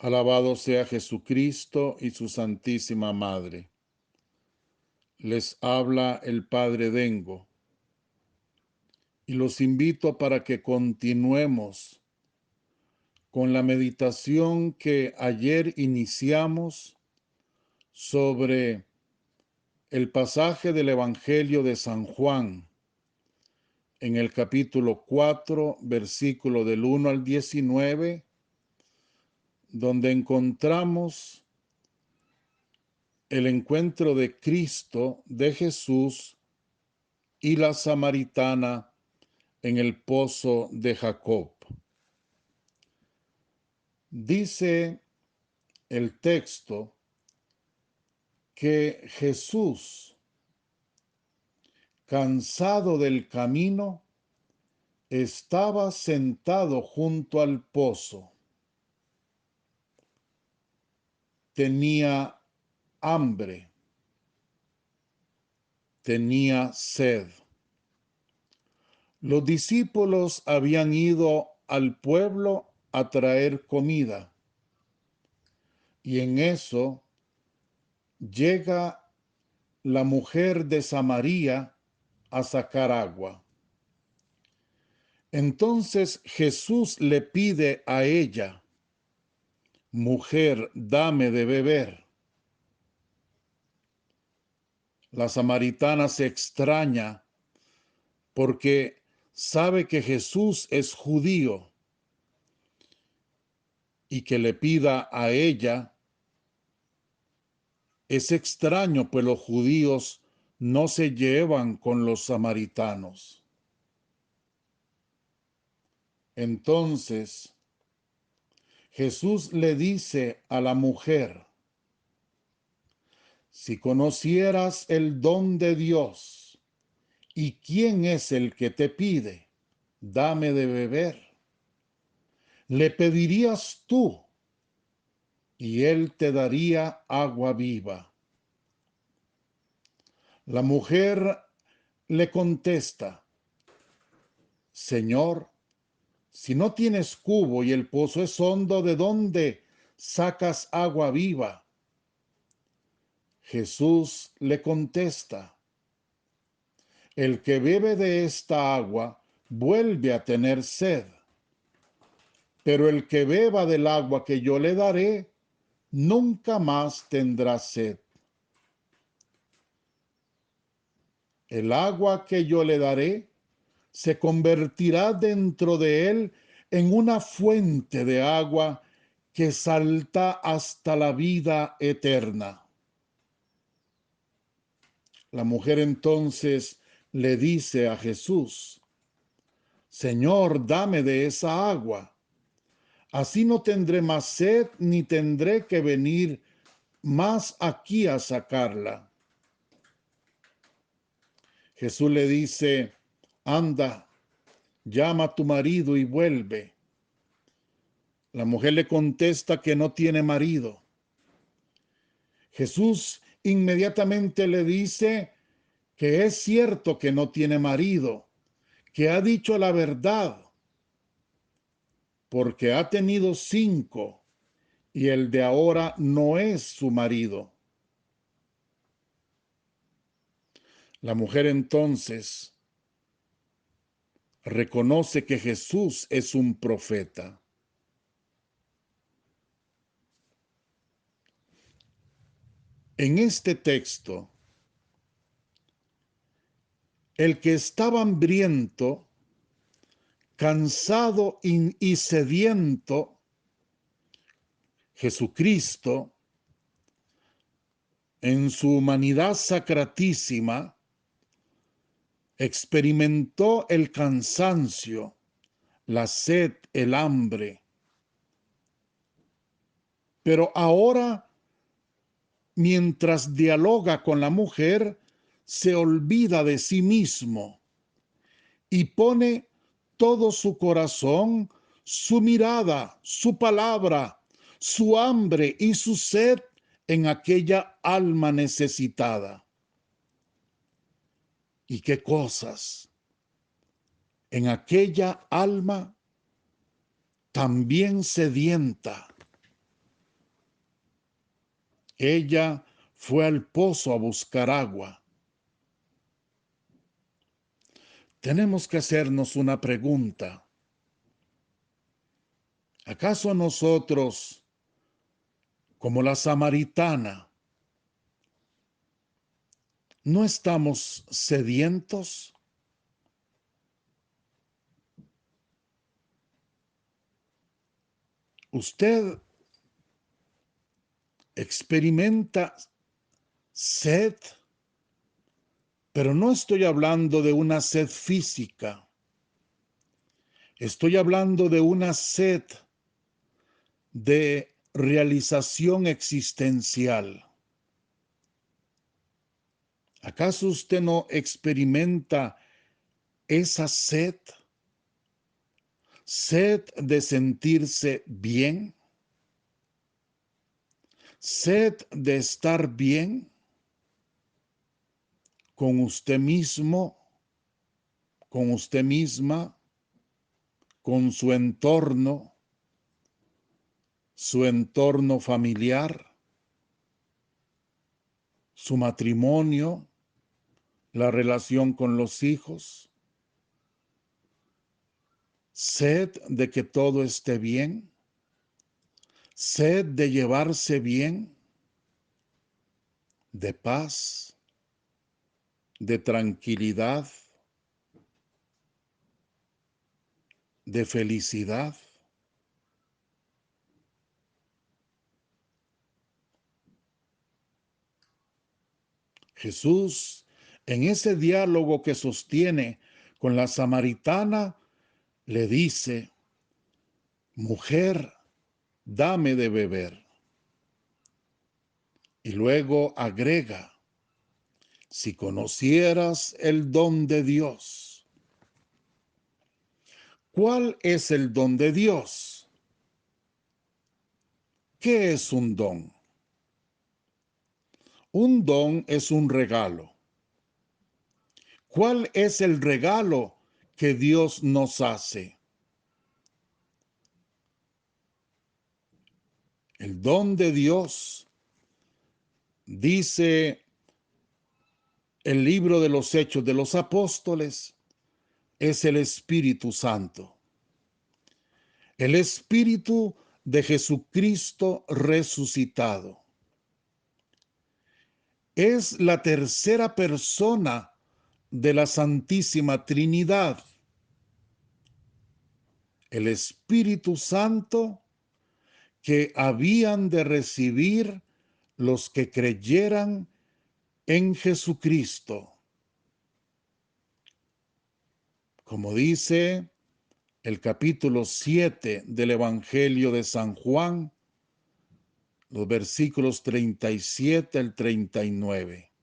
Alabado sea Jesucristo y su Santísima Madre. Les habla el Padre Dengo y los invito para que continuemos con la meditación que ayer iniciamos sobre el pasaje del Evangelio de San Juan en el capítulo 4, versículo del 1 al 19, donde encontramos el encuentro de Cristo, de Jesús y la samaritana en el pozo de Jacob. Dice el texto que Jesús, cansado del camino, estaba sentado junto al pozo. Tenía hambre, tenía sed. Los discípulos habían ido al pueblo a traer comida, y en eso llega la mujer de Samaria a sacar agua. Entonces Jesús le pide a ella: mujer, dame de beber. La samaritana se extraña porque sabe que Jesús es judío y que le pida a ella es extraño, pues los judíos no se llevan con los samaritanos. Entonces Jesús le dice a la mujer: si conocieras el don de Dios y quién es el que te pide, dame de beber, le pedirías tú y él te daría agua viva. La mujer le contesta: Señor, si no tienes cubo y el pozo es hondo, ¿de dónde sacas agua viva? Jesús le contesta: el que bebe de esta agua vuelve a tener sed, pero el que beba del agua que yo le daré, nunca más tendrá sed. El agua que yo le daré se convertirá dentro de él en una fuente de agua que salta hasta la vida eterna. La mujer entonces le dice a Jesús: Señor, dame de esa agua. Así no tendré más sed ni tendré que venir más aquí a sacarla. Jesús le dice: anda, llama a tu marido y vuelve. La mujer le contesta que no tiene marido. Jesús inmediatamente le dice que es cierto que no tiene marido, que ha dicho la verdad, porque ha tenido 5 y el de ahora no es su marido. La mujer entonces reconoce que Jesús es un profeta. En este texto, el que estaba hambriento, cansado y sediento, Jesucristo, en su humanidad sacratísima, experimentó el cansancio, la sed, el hambre. Pero ahora, mientras dialoga con la mujer, se olvida de sí mismo y pone todo su corazón, su mirada, su palabra, su hambre y su sed en aquella alma necesitada. ¿Y qué cosas? En aquella alma también sedienta, Ella fue al pozo a buscar agua. Tenemos que hacernos una pregunta. ¿Acaso nosotros, como la samaritana, no estamos sedientos? ¿Usted experimenta sed? Pero no estoy hablando de una sed física. Estoy hablando de una sed de realización existencial. ¿Acaso usted no experimenta esa sed? ¿Sed de sentirse bien? ¿Sed de estar bien con usted mismo, con usted misma, con su entorno familiar, su matrimonio, la relación con los hijos? ¿Sed de que todo esté bien? ¿Sed de llevarse bien? ¿De paz? ¿De tranquilidad? ¿De felicidad? Jesús, en ese diálogo que sostiene con la samaritana, le dice: mujer, dame de beber. Y luego agrega: si conocieras el don de Dios. ¿Cuál es el don de Dios? ¿Qué es un don? Un don es un regalo. ¿Cuál es el regalo que Dios nos hace? El don de Dios, dice el libro de los Hechos de los Apóstoles, es el Espíritu Santo. El Espíritu de Jesucristo resucitado. Es la tercera persona de la Santísima Trinidad. El Espíritu Santo que habían de recibir los que creyeran en Jesucristo. Como dice el capítulo 7 del Evangelio de San Juan, los versículos 37 al 39.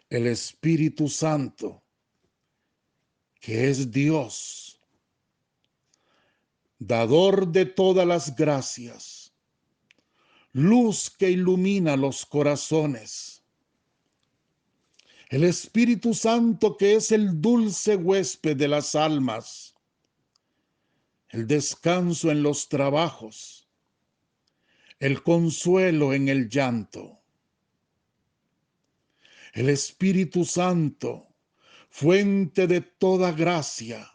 El Espíritu Santo, que es Dios, dador de todas las gracias, luz que ilumina los corazones. El Espíritu Santo, que es el dulce huésped de las almas, el descanso en los trabajos, el consuelo en el llanto. El Espíritu Santo, fuente de toda gracia,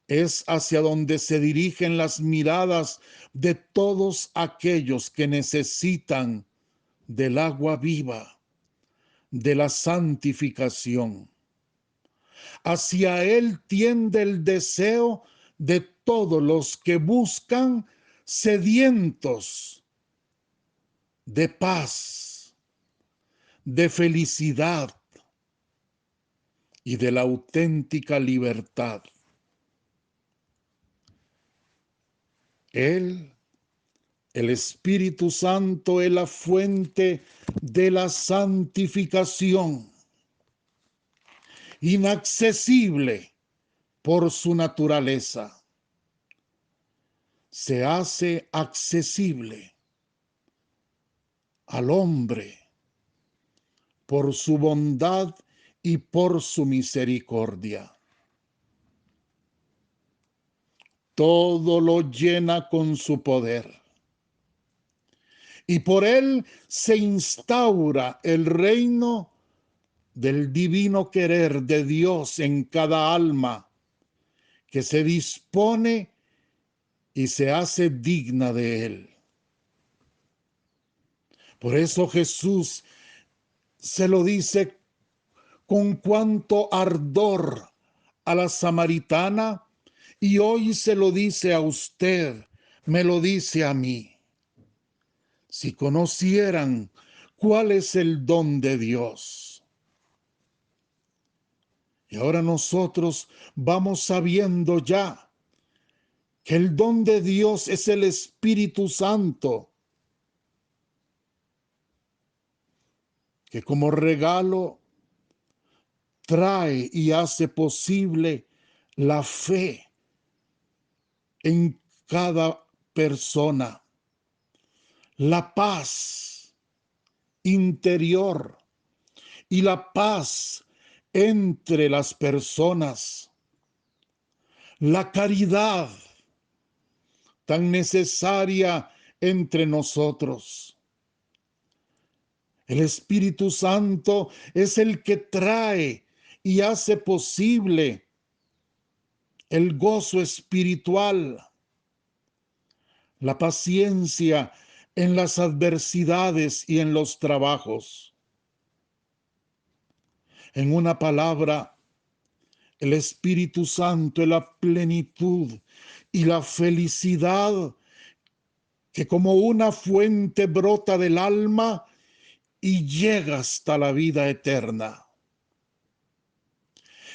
es hacia donde se dirigen las miradas de todos aquellos que necesitan del agua viva, de la santificación. Hacia Él tiende el deseo de todos los que buscan sedientos de paz, de felicidad y de la auténtica libertad. Él, el Espíritu Santo, es la fuente de la santificación, inaccesible por su naturaleza. Se hace accesible al hombre por su bondad y por su misericordia. Todo lo llena con su poder. y por él se instaura el reino del divino querer de Dios en cada alma que se dispone y se hace digna de él. Por eso Jesús se lo dice con cuánto ardor a la samaritana, y hoy se lo dice a usted, me lo dice a mí. Si conocieran cuál es el don de Dios. Y ahora nosotros vamos sabiendo ya que el don de Dios es el Espíritu Santo, que como regalo trae y hace posible la fe en cada persona, la paz interior y la paz entre las personas, la caridad tan necesaria entre nosotros. El Espíritu Santo es el que trae y hace posible el gozo espiritual, la paciencia en las adversidades y en los trabajos. En una palabra, el Espíritu Santo es la plenitud y la felicidad que como una fuente brota del alma y llega hasta la vida eterna.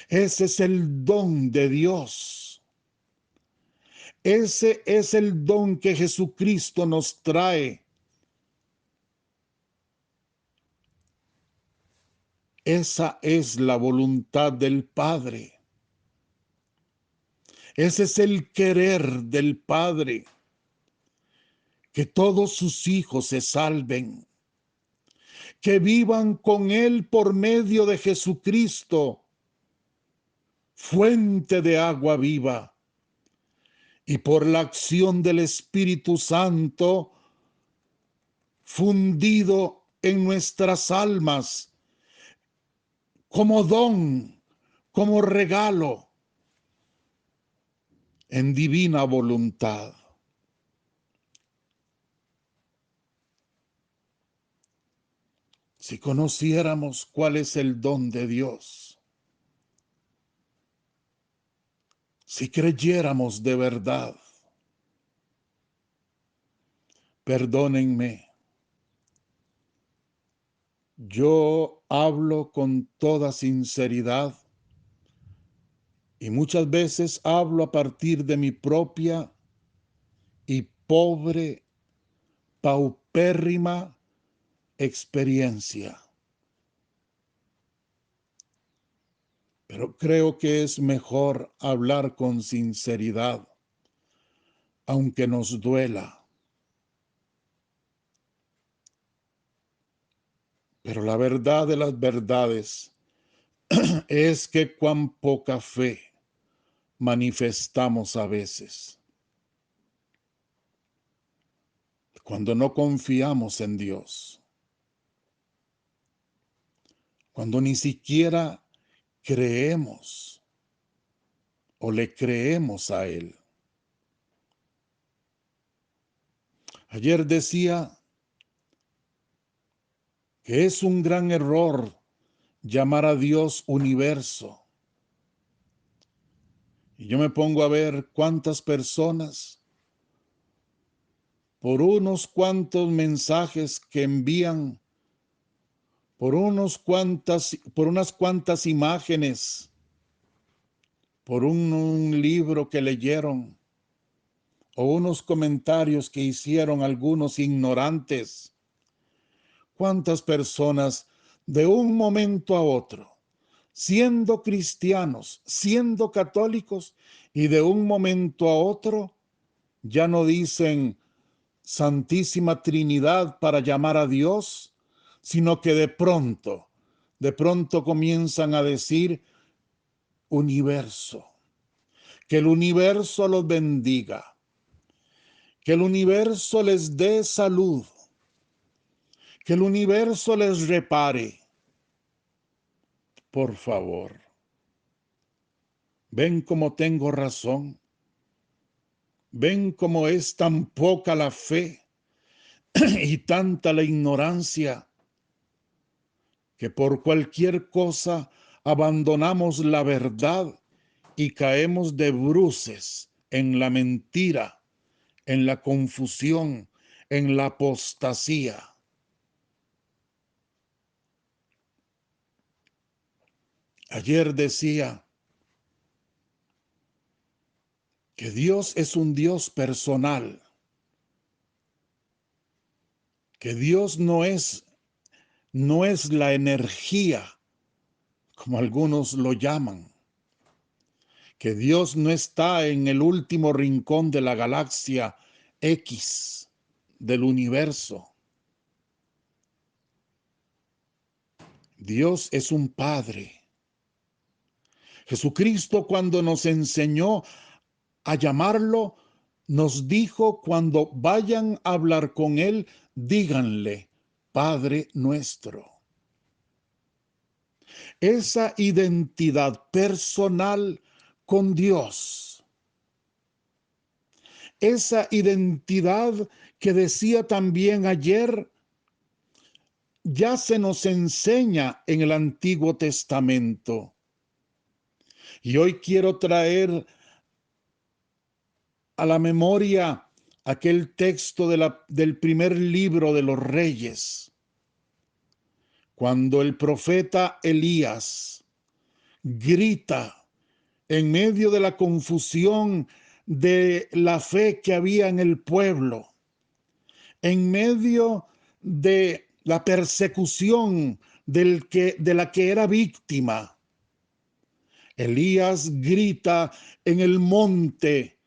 Ese es el don de Dios. Ese es el don que Jesucristo nos trae. Esa es la voluntad del Padre. Ese es el querer del Padre. Que todos sus hijos se salven. Que vivan con Él por medio de Jesucristo, fuente de agua viva. Y por la acción del Espíritu Santo, fundido en nuestras almas, como don, como regalo, en divina voluntad. Si conociéramos cuál es el don de Dios, si creyéramos de verdad, perdónenme, yo hablo con toda sinceridad y muchas veces hablo a partir de mi propia y pobre, paupérrima experiencia. Pero creo que es mejor hablar con sinceridad, aunque nos duela. Pero la verdad de las verdades es que cuán poca fe manifestamos a veces. Cuando no confiamos en Dios. Cuando ni siquiera creemos o le creemos a Él. Ayer decía que es un gran error llamar a Dios universo. Y yo me pongo a ver cuántas personas, por unos cuantos mensajes que envían, por unas cuantas imágenes, por un libro que leyeron, o unos comentarios que hicieron algunos ignorantes, cuántas personas de un momento a otro, siendo cristianos, siendo católicos, y de un momento a otro ya no dicen Santísima Trinidad para llamar a Dios, sino que de pronto comienzan a decir universo. Que el universo los bendiga, que el universo les dé salud, que el universo les repare. Por favor, ven cómo tengo razón, ven cómo es tan poca la fe y tanta la ignorancia, que por cualquier cosa abandonamos la verdad y caemos de bruces en la mentira, en la confusión, en la apostasía. Ayer decía que Dios es un Dios personal, que Dios no es la energía, como algunos lo llaman, que Dios no está en el último rincón de la galaxia X del universo. Dios es un Padre. Jesucristo, cuando nos enseñó a llamarlo, nos dijo: cuando vayan a hablar con Él, díganle, Padre nuestro. Esa identidad personal con Dios, esa identidad que decía también ayer, ya se nos enseña en el Antiguo Testamento. Y hoy quiero traer a la memoria aquel texto del primer libro de los Reyes, cuando el profeta Elías grita en medio de la confusión de la fe que había en el pueblo, en medio de la persecución de la que era víctima. Elías grita en el monte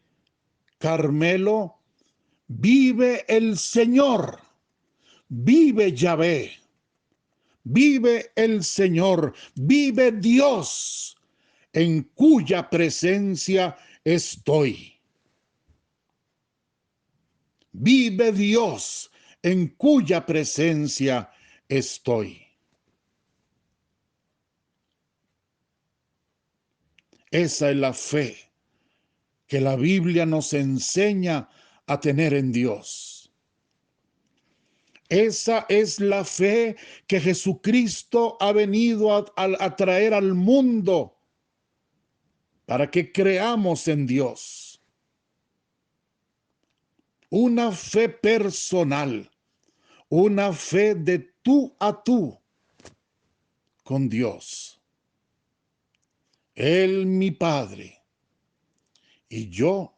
Carmelo: vive el Señor, vive Yahvé, vive el Señor, vive Dios, en cuya presencia estoy. Vive Dios, en cuya presencia estoy. Esa es la fe que la Biblia nos enseña a tener en Dios. Esa es la fe que Jesucristo ha venido a traer al mundo para que creamos en Dios. Una fe personal, una fe de tú a tú con Dios. Él, mi Padre, y yo,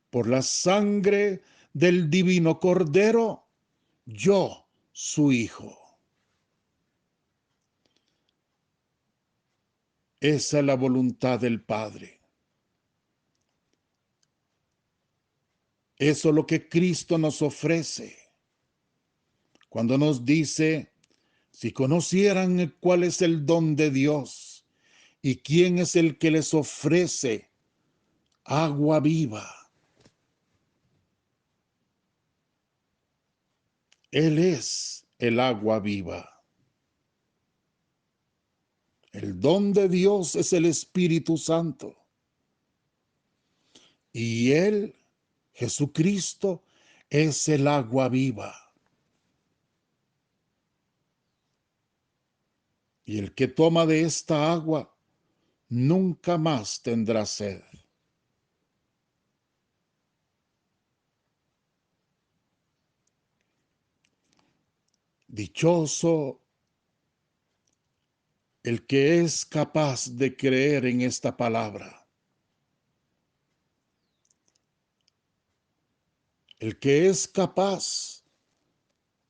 por la sangre del divino Cordero, yo, su Hijo. Esa es la voluntad del Padre. Eso es lo que Cristo nos ofrece cuando nos dice: si conocieran cuál es el don de Dios y quién es el que les ofrece agua viva. Él es el agua viva. El don de Dios es el Espíritu Santo. Y Él, Jesucristo, es el agua viva. Y el que toma de esta agua nunca más tendrá sed. Dichoso el que es capaz de creer en esta palabra. El que es capaz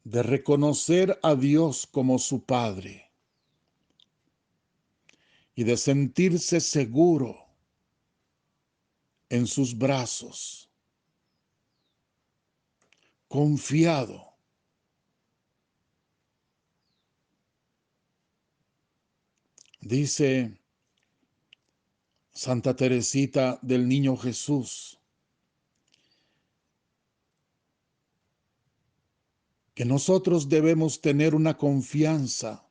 de reconocer a Dios como su Padre y de sentirse seguro en sus brazos, confiado. Dice Santa Teresita del Niño Jesús que nosotros debemos tener una confianza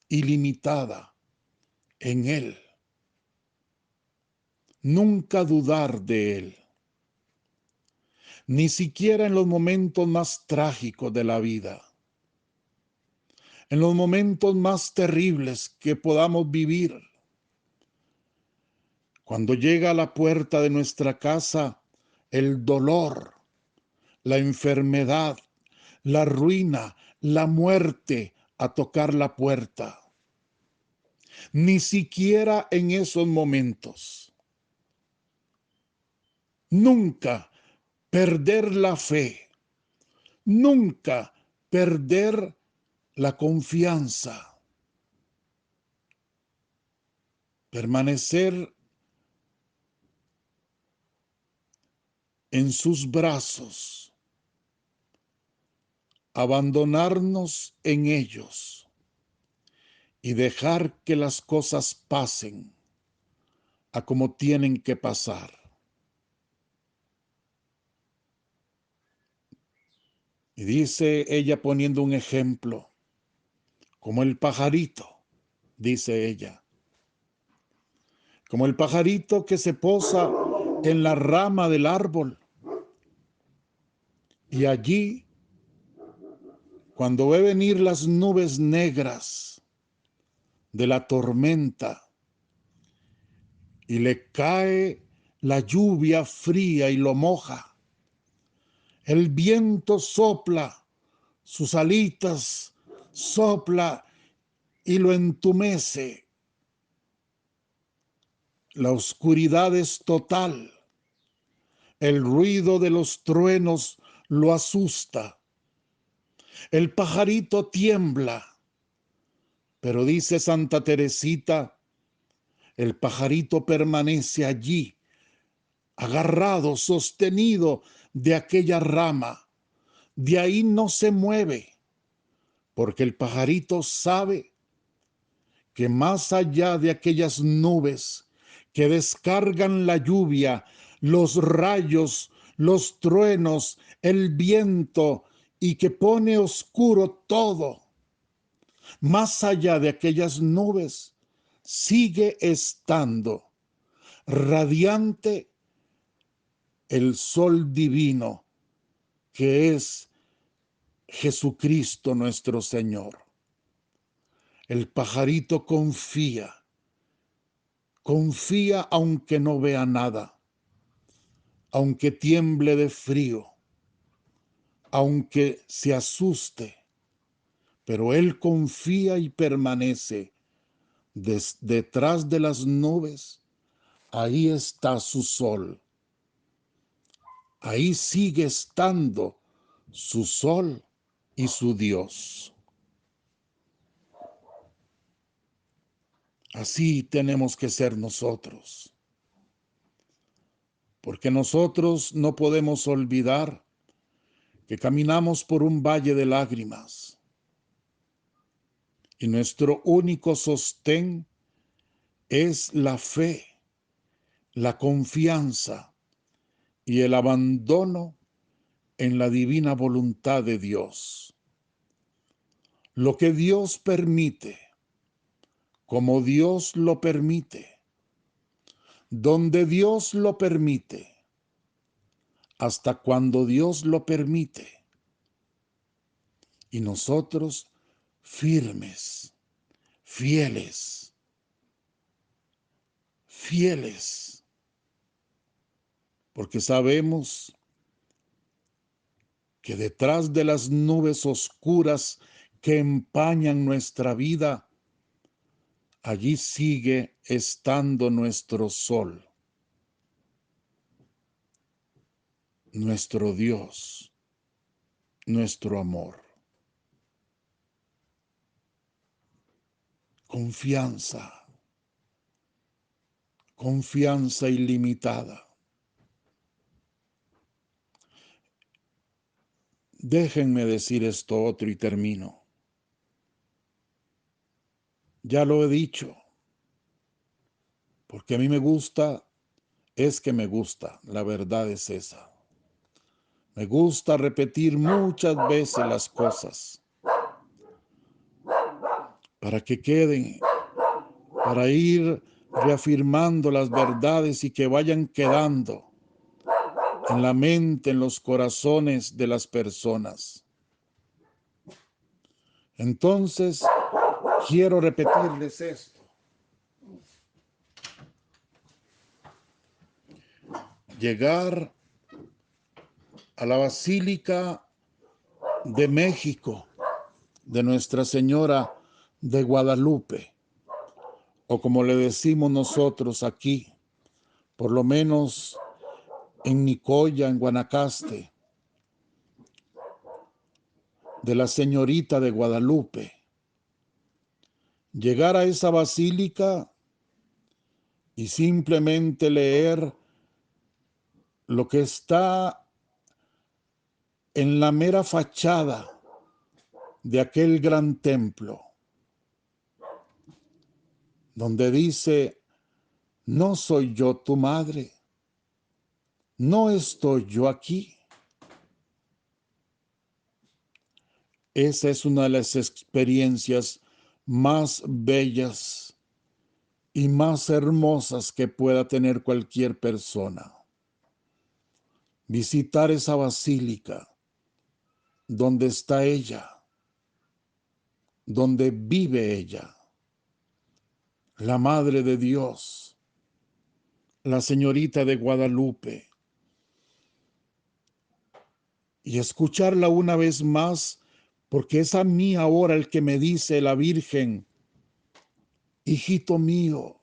ilimitada en Él. Nunca dudar de Él. Ni siquiera en los momentos más trágicos de la vida. En los momentos más terribles que podamos vivir. Cuando llega a la puerta de nuestra casa el dolor, la enfermedad, la ruina, la muerte a tocar la puerta. Ni siquiera en esos momentos. Nunca perder la fe. Nunca perder la confianza. Permanecer en sus brazos. Abandonarnos en ellos. Y dejar que las cosas pasen a como tienen que pasar. Y dice ella poniendo un ejemplo, como el pajarito, dice ella. Como el pajarito que se posa en la rama del árbol. Y allí, cuando ve venir las nubes negras de la tormenta y le cae la lluvia fría y lo moja, el viento sopla sus alitas, sopla y lo entumece. La oscuridad es total. El ruido de los truenos lo asusta. El pajarito tiembla. Pero dice Santa Teresita, el pajarito permanece allí, agarrado, sostenido de aquella rama. De ahí no se mueve, porque el pajarito sabe que más allá de aquellas nubes que descargan la lluvia, los rayos, los truenos, el viento y que pone oscuro todo, más allá de aquellas nubes, sigue estando radiante el sol divino que es Jesucristo nuestro Señor. El pajarito confía aunque no vea nada, aunque tiemble de frío, aunque se asuste, pero él confía y permanece detrás de las nubes. Ahí está su sol. Ahí sigue estando su sol y su Dios. Así tenemos que ser nosotros. Porque nosotros no podemos olvidar que caminamos por un valle de lágrimas. Y nuestro único sostén es la fe, la confianza y el abandono en la divina voluntad de Dios. Lo que Dios permite, como Dios lo permite, donde Dios lo permite, hasta cuando Dios lo permite. Y nosotros firmes, fieles, porque sabemos que detrás de las nubes oscuras que empañan nuestra vida, allí sigue estando nuestro sol, nuestro Dios, nuestro amor. Confianza, confianza ilimitada. Déjenme decir esto otro y termino. Ya lo he dicho, porque a mí me gusta, es que me gusta, la verdad es esa. Me gusta repetir muchas veces las cosas para que queden, para ir reafirmando las verdades y que vayan quedando en la mente, en los corazones de las personas. Entonces, quiero repetirles esto. Llegar a la Basílica de México, de Nuestra Señora de Guadalupe, o como le decimos nosotros aquí, por lo menos en Nicoya, en Guanacaste, de la Señorita de Guadalupe. Llegar a esa basílica y simplemente leer lo que está en la mera fachada de aquel gran templo, donde dice: no soy yo tu madre, no estoy yo aquí. Esa es una de las experiencias más bellas y más hermosas que pueda tener cualquier persona. Visitar esa basílica donde está ella, donde vive ella, la Madre de Dios, la Señorita de Guadalupe, y escucharla una vez más, porque es a mí ahora el que me dice la Virgen: hijito mío,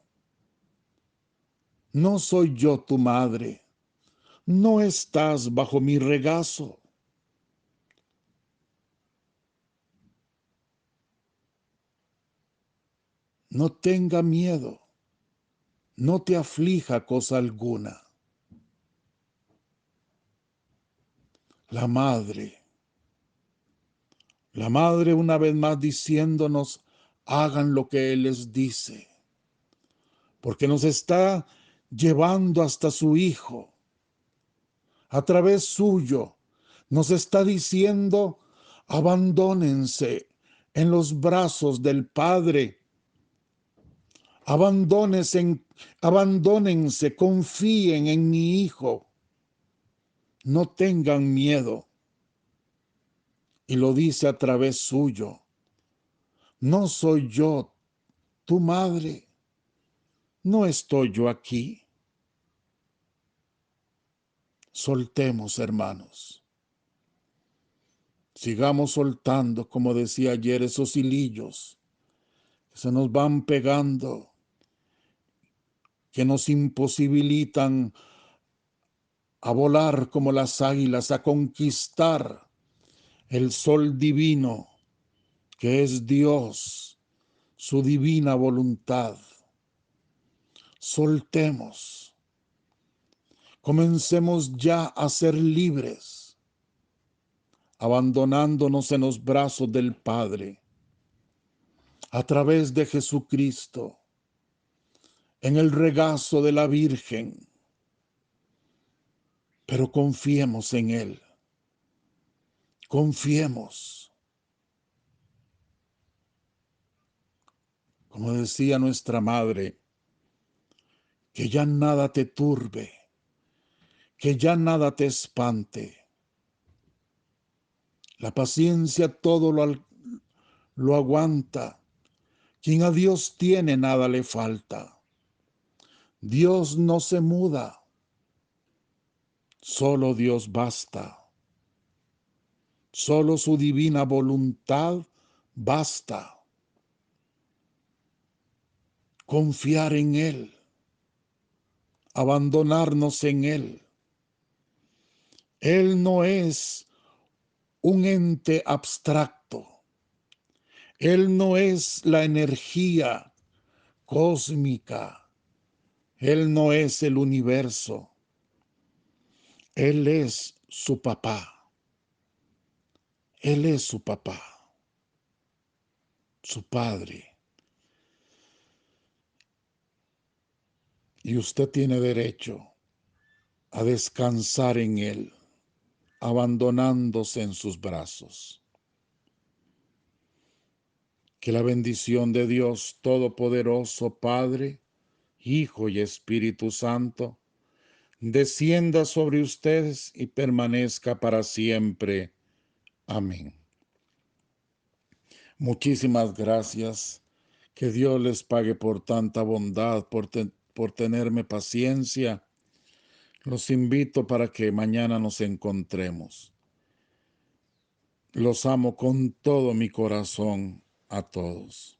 no soy yo tu madre, no estás bajo mi regazo. No tenga miedo, no te aflija cosa alguna. La madre una vez más diciéndonos: hagan lo que Él les dice, porque nos está llevando hasta su Hijo. A través suyo nos está diciendo: abandónense en los brazos del Padre, abandónense, confíen en mi Hijo, no tengan miedo. Y lo dice a través suyo: no soy yo tu madre, no estoy yo aquí. Soltemos, hermanos. Sigamos soltando, como decía ayer, esos hilillos que se nos van pegando, que nos imposibilitan a volar como las águilas, a conquistar el sol divino, que es Dios, su divina voluntad. Soltemos. Comencemos ya a ser libres, abandonándonos en los brazos del Padre, a través de Jesucristo, en el regazo de la Virgen. Pero confiemos en Él, confiemos. Como decía nuestra madre: que ya nada te turbe, que ya nada te espante. La paciencia todo lo aguanta. Quien a Dios tiene, nada le falta. Dios no se muda, solo Dios basta. Solo su divina voluntad basta. Confiar en Él, abandonarnos en Él. Él no es un ente abstracto. Él no es la energía cósmica. Él no es el universo. Él es su papá. Él es su papá, su padre. Y usted tiene derecho a descansar en Él, abandonándose en sus brazos. Que la bendición de Dios Todopoderoso, Padre, Hijo y Espíritu Santo, descienda sobre ustedes y permanezca para siempre. Amén. Muchísimas gracias. Que Dios les pague por tanta bondad, por tenerme paciencia. Los invito para que mañana nos encontremos. Los amo con todo mi corazón a todos.